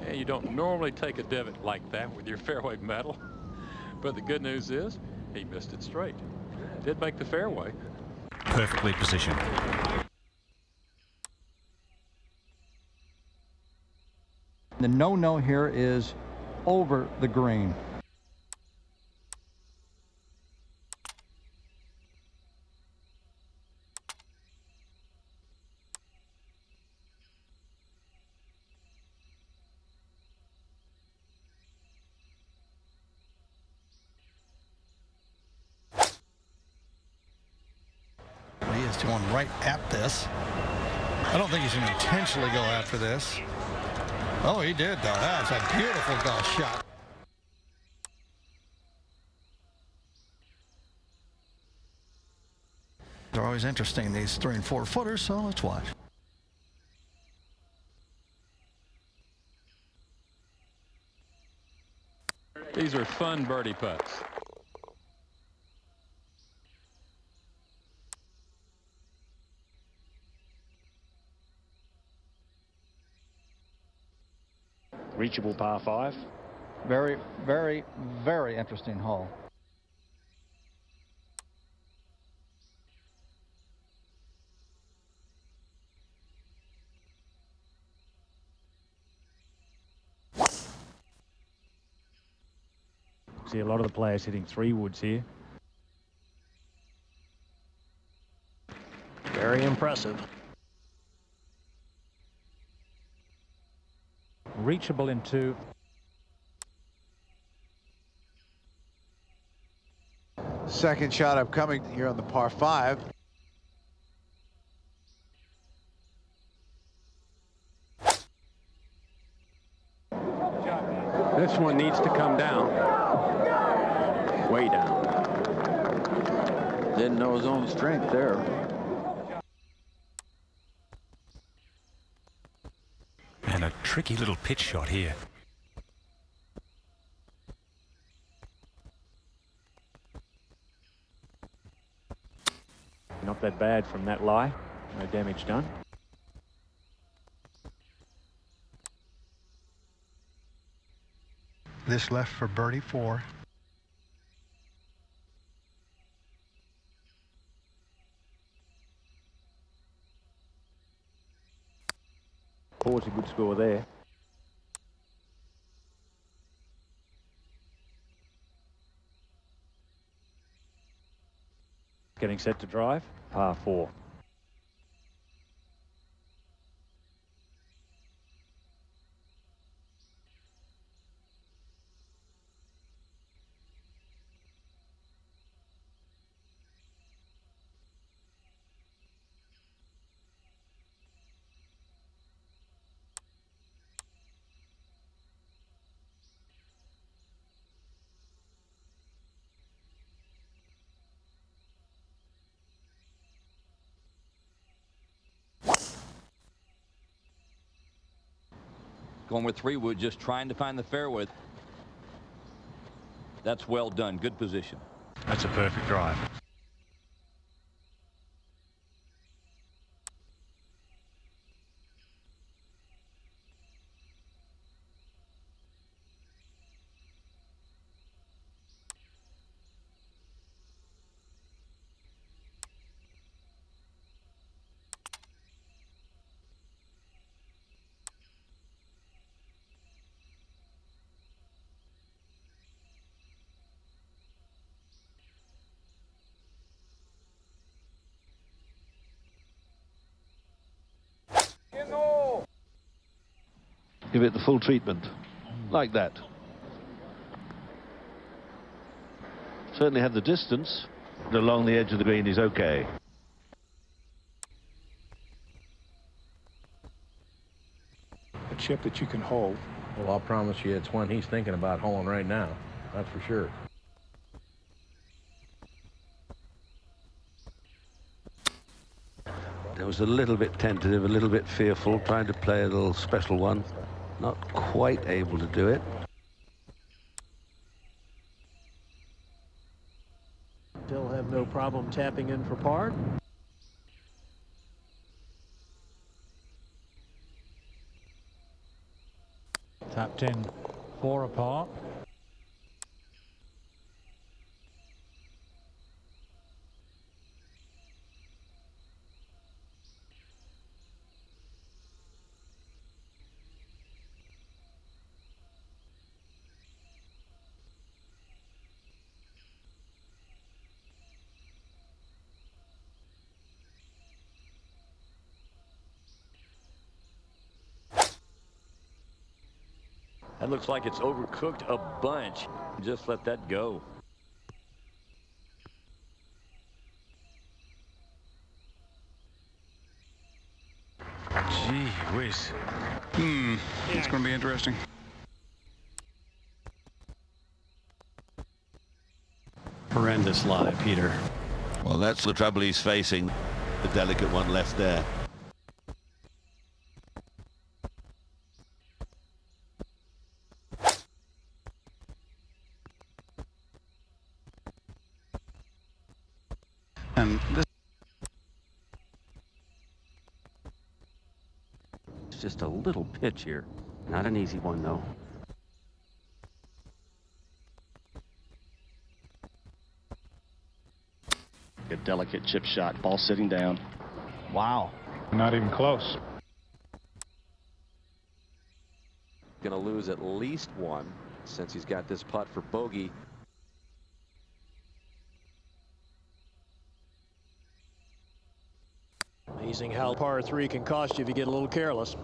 And you don't normally take a divot like that with your fairway metal. But the good news is he missed it straight. Did make the fairway. Perfectly positioned. The no-no here is over the green. He is going right at this. I don't think he's going to intentionally go after this. Oh, he did, though. That's a beautiful golf shot. They're always interesting, these 3 and 4 footers, so let's watch. These are fun birdie putts. Reachable par 5. Very, very, very interesting hole. See a lot of the players hitting 3 woods here. Very impressive. Reachable in 2. Second shot upcoming here on the par 5. This one needs to come down. Way down. Didn't know his own strength there. And a tricky little pitch shot here. Not that bad from that lie. No damage done. This left for birdie 4. Four's a good score there. Getting set to drive, par 4. Going with 3 wood, just trying to find the fairway. That's well done. Good position. That's a perfect drive. Give it the full treatment, like that. Certainly had the distance, but along the edge of the green is okay. A chip that you can hold. Well, I'll promise you it's one he's thinking about holing right now. That's for sure. It was a little bit tentative, a little bit fearful, trying to play a little special one. Not quite able to do it. Still have no problem tapping in for par. Tapped in 4 apart. That looks like it's overcooked a bunch. Just let that go. Gee whiz. It's going to be interesting. Horrendous lie, Peter. Well, that's the trouble he's facing. The delicate one left there. And this It's just a little pitch here. Not an easy one, though. A delicate chip shot, ball sitting down. Wow. Not even close. Going to lose at least one since he's got this putt for bogey. Amazing how par 3 can cost you if you get a little careless.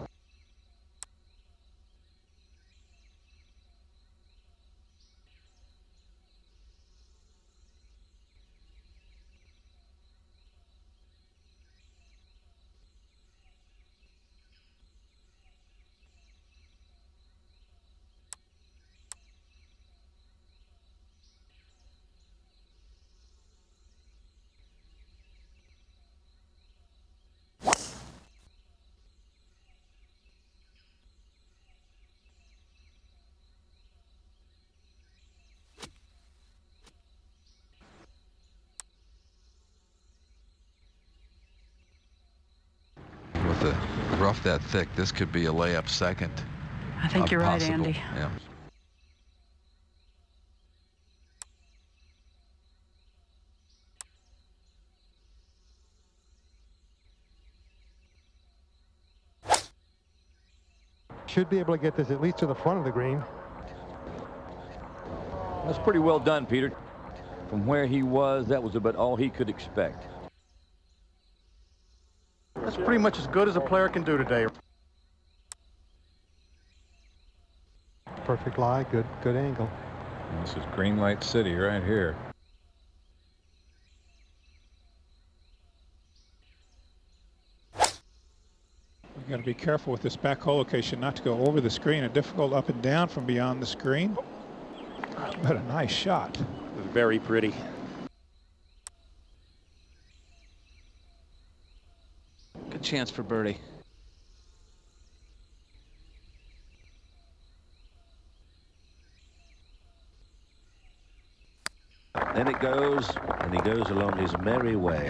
With the rough that thick, this could be a layup second. I think you're right, Andy. Yeah. Should be able to get this at least to the front of the green. That's pretty well done, Peter. From where he was, that was about all he could expect. That's pretty much as good as a player can do today. Perfect lie, good angle. This is green light city right here. You've got to be careful with this back hole location not to go over the screen. A difficult up and down from beyond the screen. But a nice shot. Very pretty. Good chance for birdie. Then it goes, and he goes along his merry way.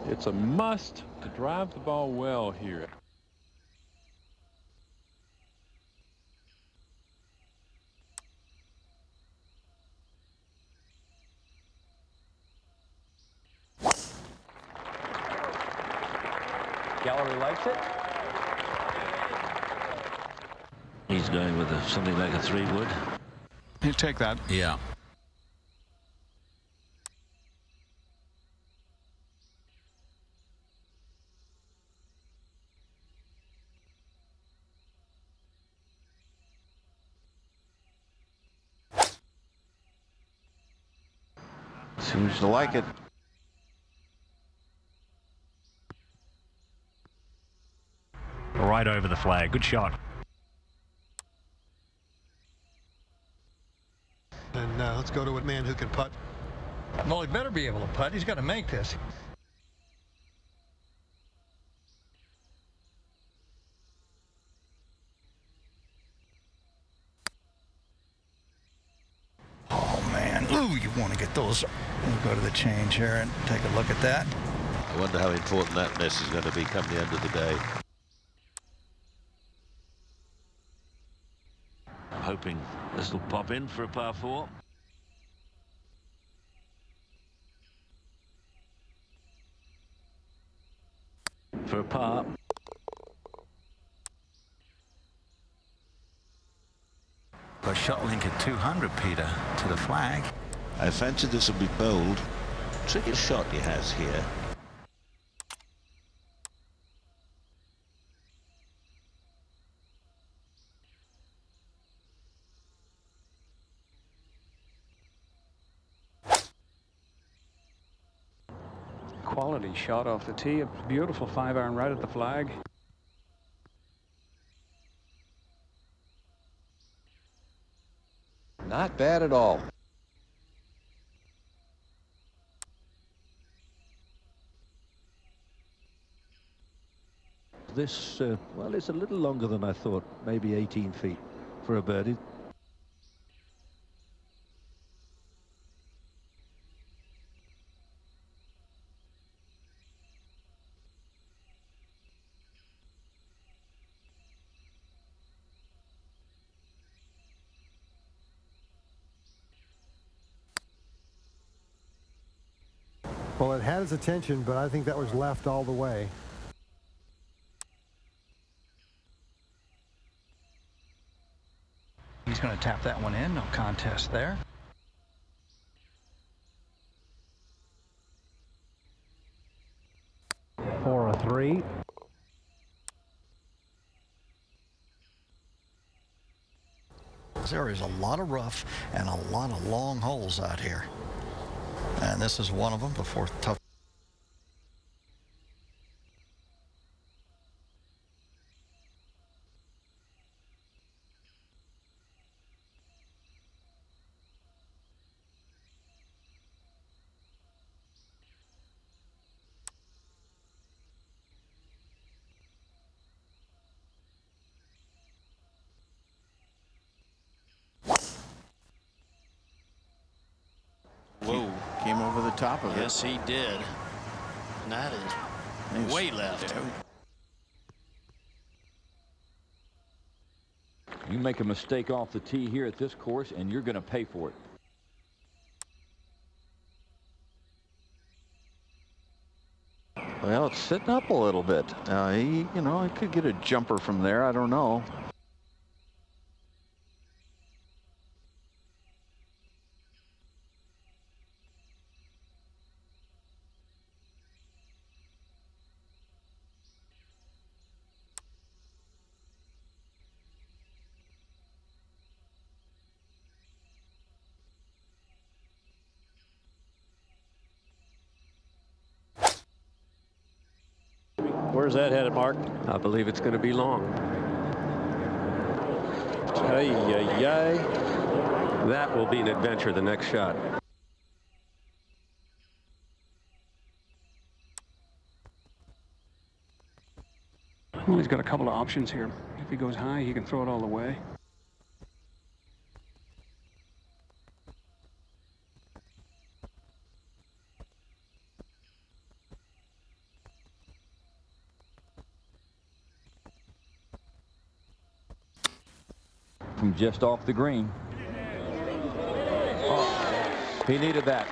It's a must to drive the ball well here. Gallery likes it. He's going with something like a 3-wood. You take that. Yeah. Seems to like it. Right over the flag. Good shot. And let's go to a man who can putt. Well, he better be able to putt. He's got to make this. Oh, man. Ooh, you want to get those. We'll go to the change here and take a look at that. I wonder how important that miss is going to be come the end of the day. I'm hoping this will pop in for a par 4. For a par. A shot link at 200, Peter, to the flag. I fancy this will be bold. Tricky shot he has here. Quality shot off the tee. A beautiful 5-iron right at the flag. Not bad at all. This, well, it's a little longer than I thought. Maybe 18 feet for a birdie. Well, it had his attention, but I think that was left all the way. He's going to tap that one in. No contest there. For a 3. There is a lot of rough and a lot of long holes out here. And this is one of them before tough. Whoa, came over the top of it. Yes, he did. And that is way left. You make a mistake off the tee here at this course, and you're going to pay for it. Well, it's sitting up a little bit. He could get a jumper from there. I don't know. Where's that headed, Mark? I believe it's going to be long. Hey, yay. That will be an adventure, the next shot. Well, he's got a couple of options here. If he goes high, he can throw it all the way. From just off the green. Oh, he needed that.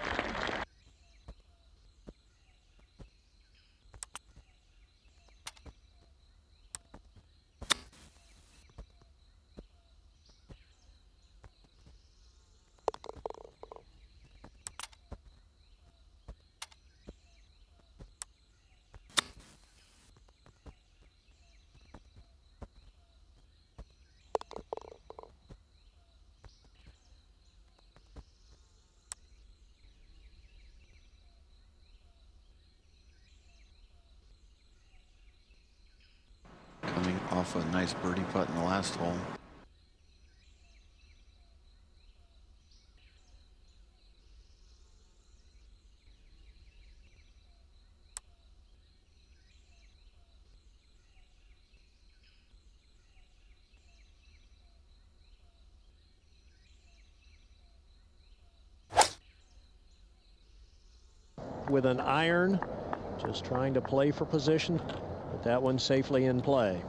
Coming off a nice birdie putt in the last hole. With an iron Just trying to play for position, but that one safely in play.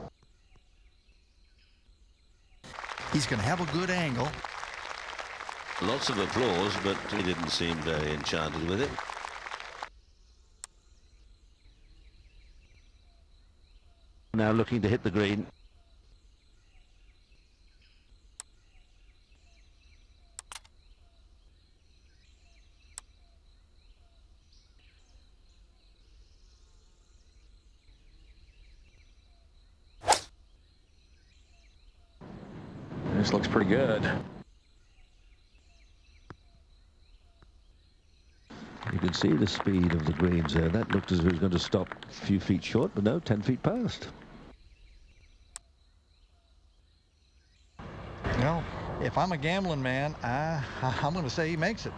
He's going to have a good angle. Lots of applause, but he didn't seem very enchanted with it. Now looking to hit the green. This looks pretty good. You can see the speed of the greens there. That looked as if it was going to stop a few feet short, but no, 10 feet past. No, if I'm a gambling man, I'm going to say he makes it.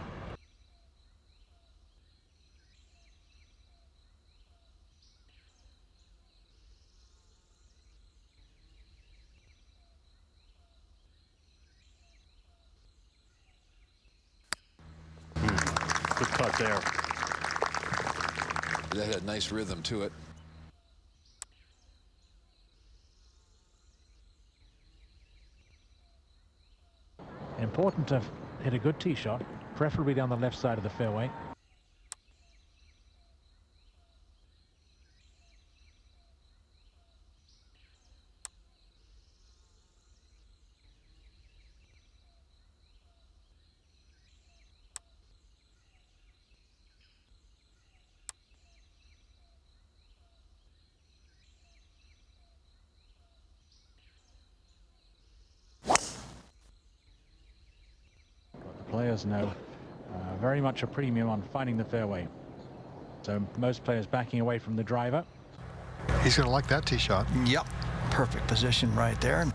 Good putt there. That had nice rhythm to it. Important to hit a good tee shot, preferably down the left side of the fairway. Players know very much a premium on finding the fairway. So most players backing away from the driver. He's going to like that tee shot. Yep, perfect position right there.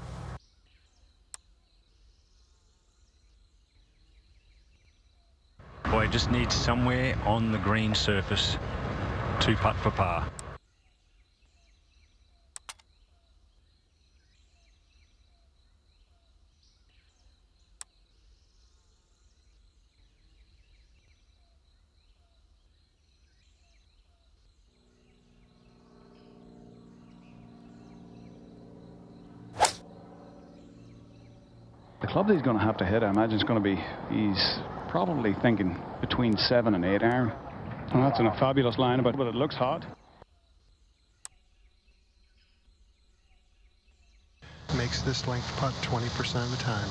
Boy, just needs somewhere on the green surface to putt for par. The club that he's going to have to hit, I imagine, is going to be, he's probably thinking between 7 and 8 iron. And that's in a fabulous line, but it looks hot. Makes this length putt 20% of the time.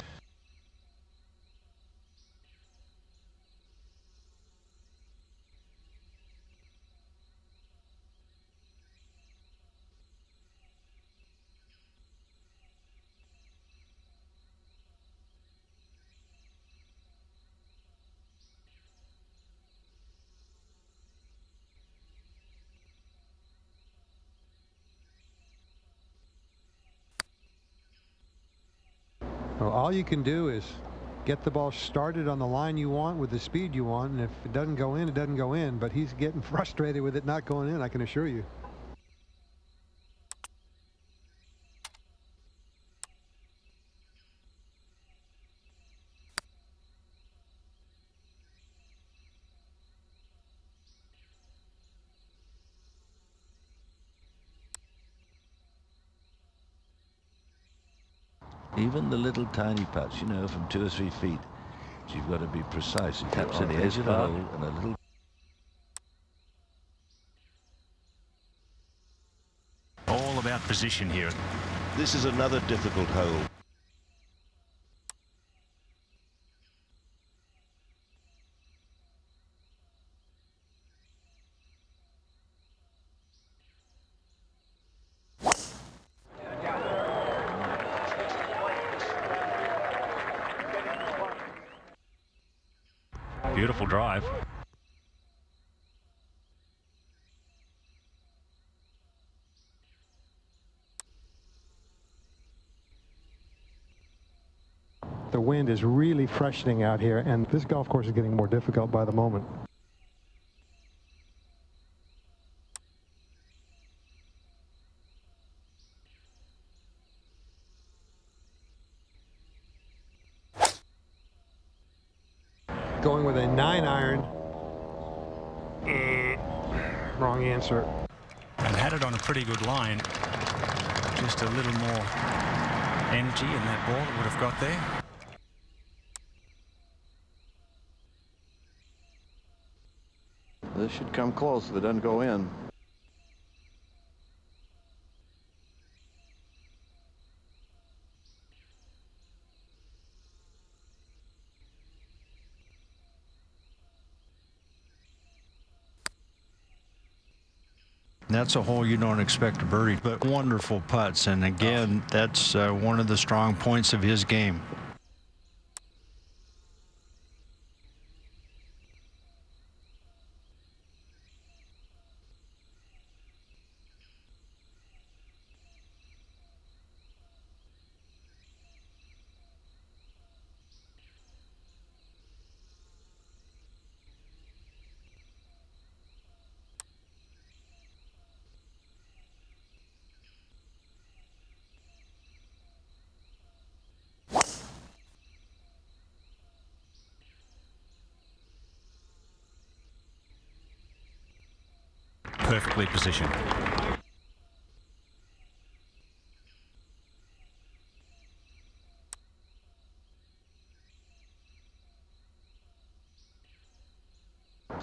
Well, all you can do is get the ball started on the line you want with the speed you want, and if it doesn't go in, it doesn't go in. But he's getting frustrated with it not going in, I can assure you. Even the little tiny putts, you know, from 2 or 3 feet, you've got to be precise. He taps to the edge of the hole and a little. All about position here. This is another difficult hole. Beautiful drive. The wind is really freshening out here, and this golf course is getting more difficult by the moment. Going with a 9-iron. Wrong answer. And had it on a pretty good line. Just a little more energy in that ball it would have got there. This should come close if it doesn't go in. That's a hole you don't expect a birdie, but wonderful putts. And again, that's one of the strong points of his game. Perfectly positioned.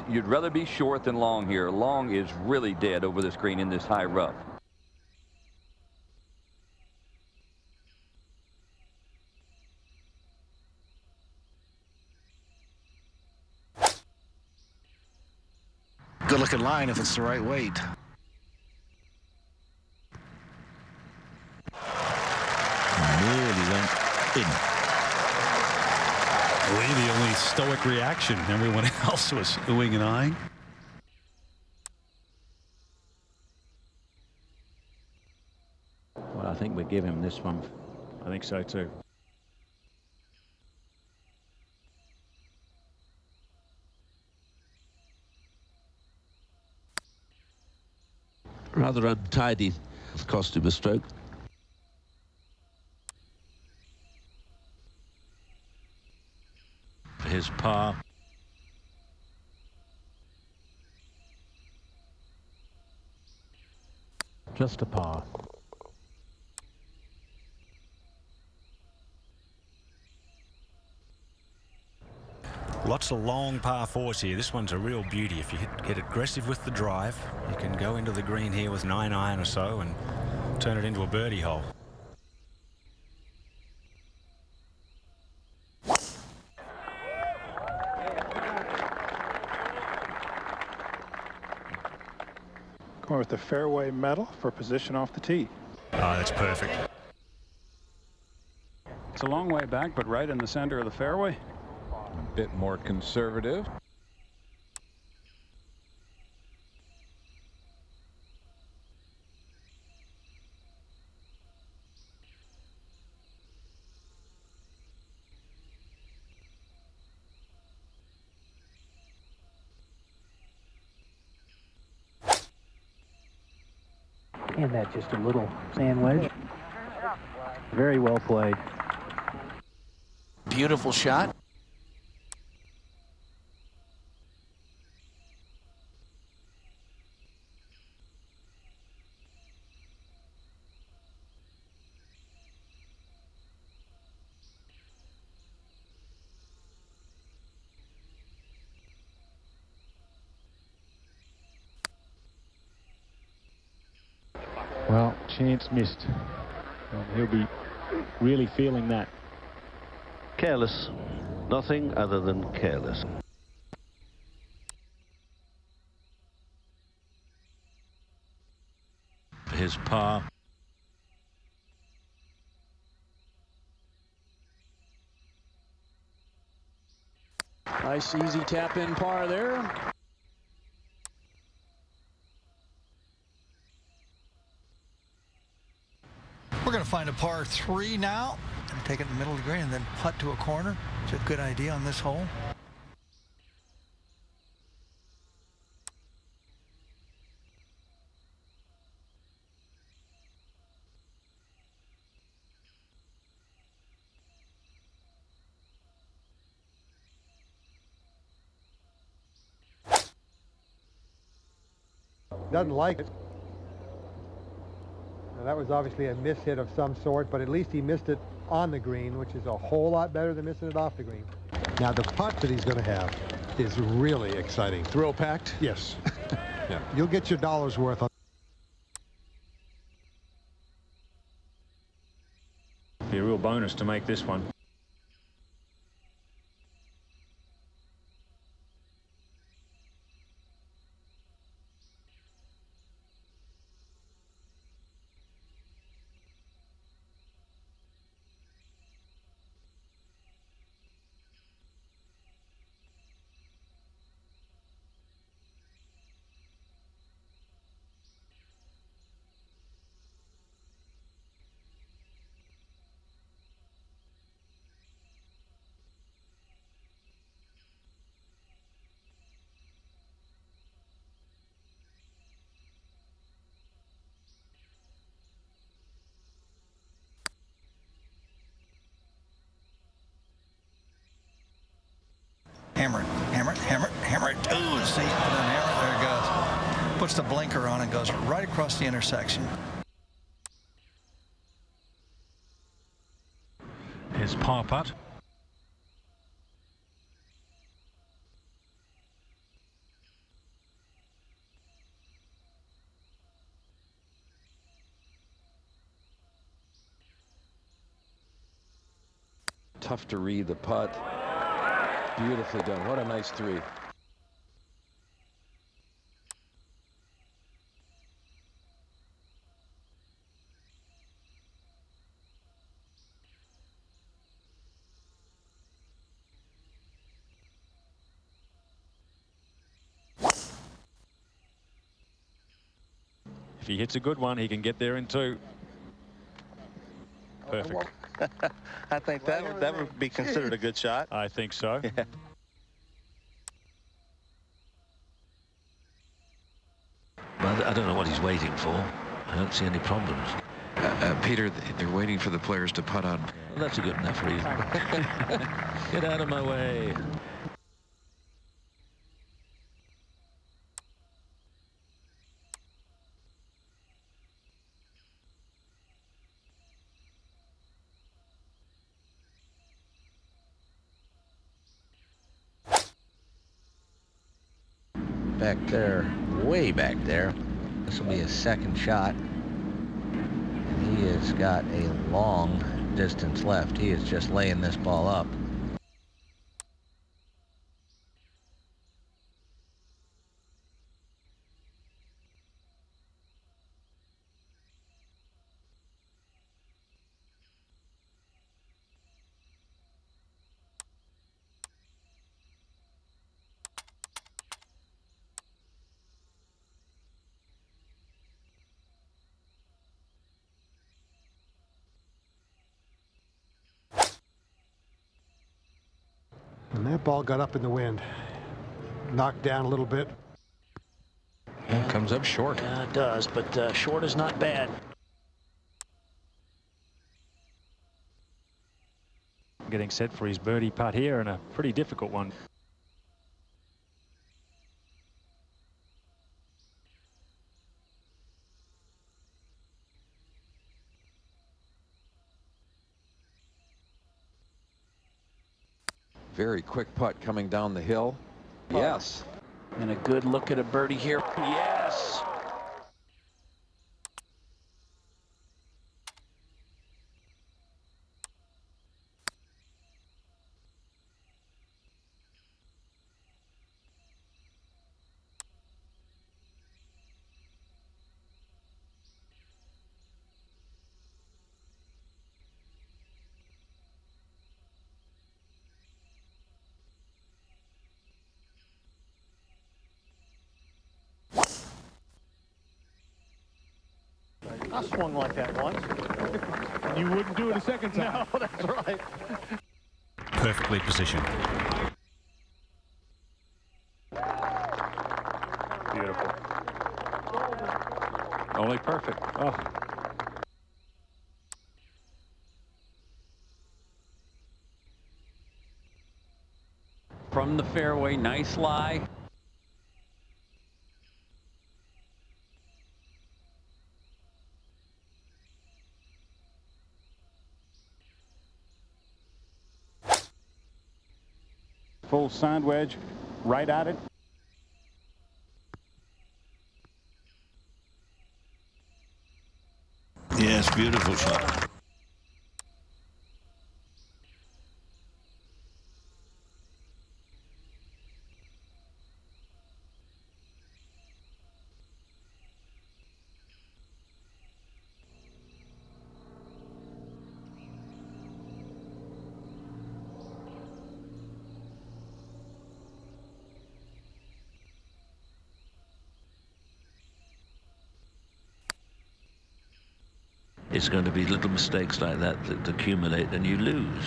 You'd rather be short than long here. Long is really dead over the screen in this high rough. Good looking line if it's the right weight. Nearly went in. Really the only stoic reaction. Everyone else was oohing and eyeing. Well, I think we give him this one. I think so too. Rather untidy cost him a stroke. His par. Just a par. Lots of long par fours here. This one's a real beauty. If you get aggressive with the drive, you can go into the green here with 9 iron or so and turn it into a birdie hole. Going with the fairway medal for position off the tee. Oh, that's perfect. It's a long way back, but right in the center of the fairway. A bit more conservative. And that just a little sand wedge. Very well played. Beautiful shot. Well, chance missed. Well, he'll be really feeling that. Careless. Nothing other than careless. His par. Nice easy tap in par there. We're going to find a par 3 now and take it in the middle of the green and then putt to a corner. It's a good idea on this hole. Doesn't like it. Now, that was obviously a miss hit of some sort, but at least he missed it on the green, which is a whole lot better than missing it off the green. Now the putt that he's going to have is really exciting. Throw packed? Yes. Yeah. You'll get your dollar's worth on. Be a real bonus to make this one. Hammer it, hammer it, hammer it, hammer it. Ooh, see, and then hammer it. There it goes. Puts the blinker on and goes right across the intersection. His par putt. Tough to read the putt. Beautifully done. What a nice three. If he hits a good one, he can get there in two. Perfect. I think that would be considered a good shot. I think so. Yeah. Well, I don't know what he's waiting for. I don't see any problems. Peter, they're waiting for the players to putt on. Well, that's a good enough reason. Get out of my way. Back there, way back there. This will be his second shot. And he has got a long distance left. He is just laying this ball up. And that ball got up in the wind. Knocked down a little bit. Yeah, comes up short. Yeah, it does, but short is not bad. Getting set for his birdie putt here, and a pretty difficult one. Very quick putt coming down the hill. Yes. And a good look at a birdie here. Yes. I swung like that once. You wouldn't do it a second time. No, that's right. Perfectly positioned. Beautiful. Only perfect. Oh. From the fairway, nice lie. full sand wedge right at it. Yes, beautiful shot. It's going to be little mistakes like that that accumulate and you lose.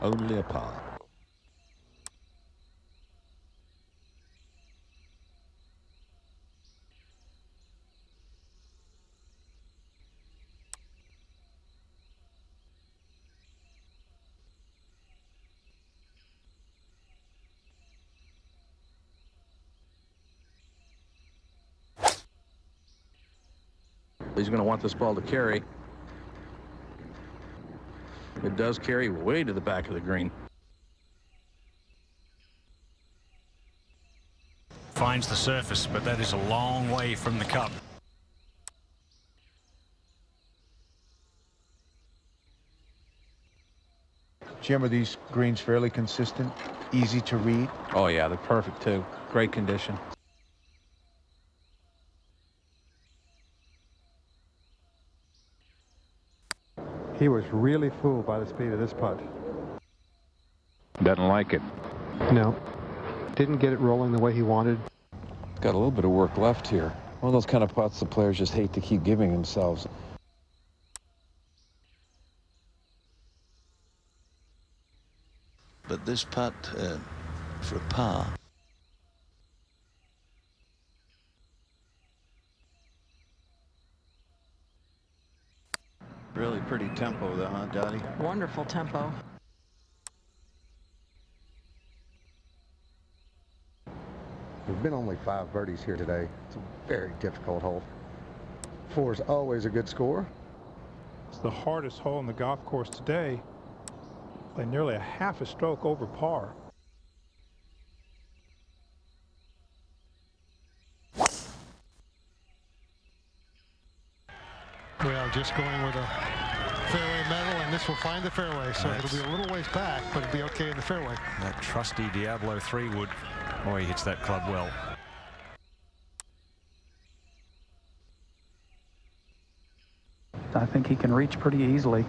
Only a par. He's going to want this ball to carry. It does carry way to the back of the green. Finds the surface, but that is a long way from the cup. Jim, are these greens fairly consistent, easy to read? Oh yeah, they're perfect too. Great condition. He was really fooled by the speed of this putt. Doesn't like it. No. Didn't get it rolling the way he wanted. Got a little bit of work left here. One of those kind of putts the players just hate to keep giving themselves. But this putt for a par. Really pretty tempo though, huh, Dottie? Wonderful tempo. There's been only 5 birdies here today. It's a very difficult hole. 4 is always a good score. It's the hardest hole in the golf course today. Play nearly a half a stroke over par. Well, just going with a fairway metal, and this will find the fairway, so it'll be a little ways back, but it'll be okay in the fairway. That trusty Diablo 3 wood. Oh, he hits that club well. I think he can reach pretty easily.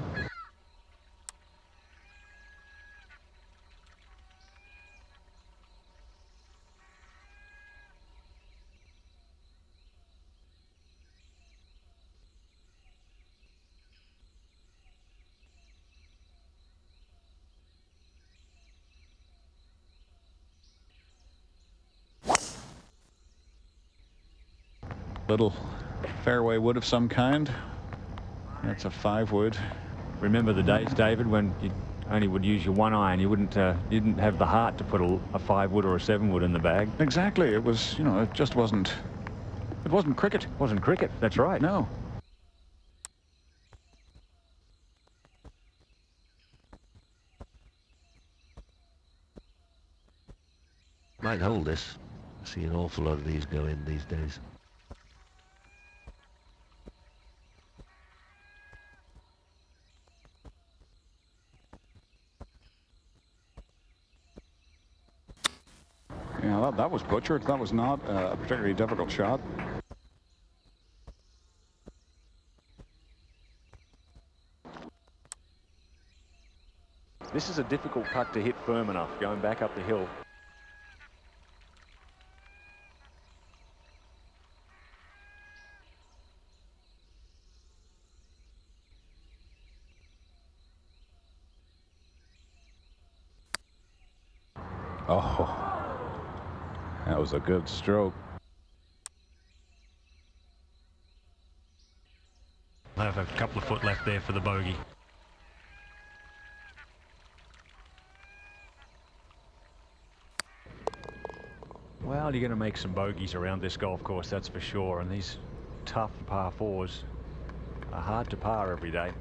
Little fairway wood of some kind. That's a 5 wood. Remember the days, David, when you only would use your 1 iron. You didn't have the heart to put a 5 wood or a 7 wood in the bag. Exactly. It was, you know, it just wasn't. It wasn't cricket. Wasn't cricket. That's right. No. Might hold this. I see an awful lot of these go in these days. Yeah, that was butchered. That was not a particularly difficult shot. This is a difficult putt to hit firm enough, going back up the hill. Oh, that was a good stroke. I'll have a couple of foot left there for the bogey. Well, Well, you're going to make some bogeys around this golf course, that's for sure. And these tough par 4s are hard to par every day.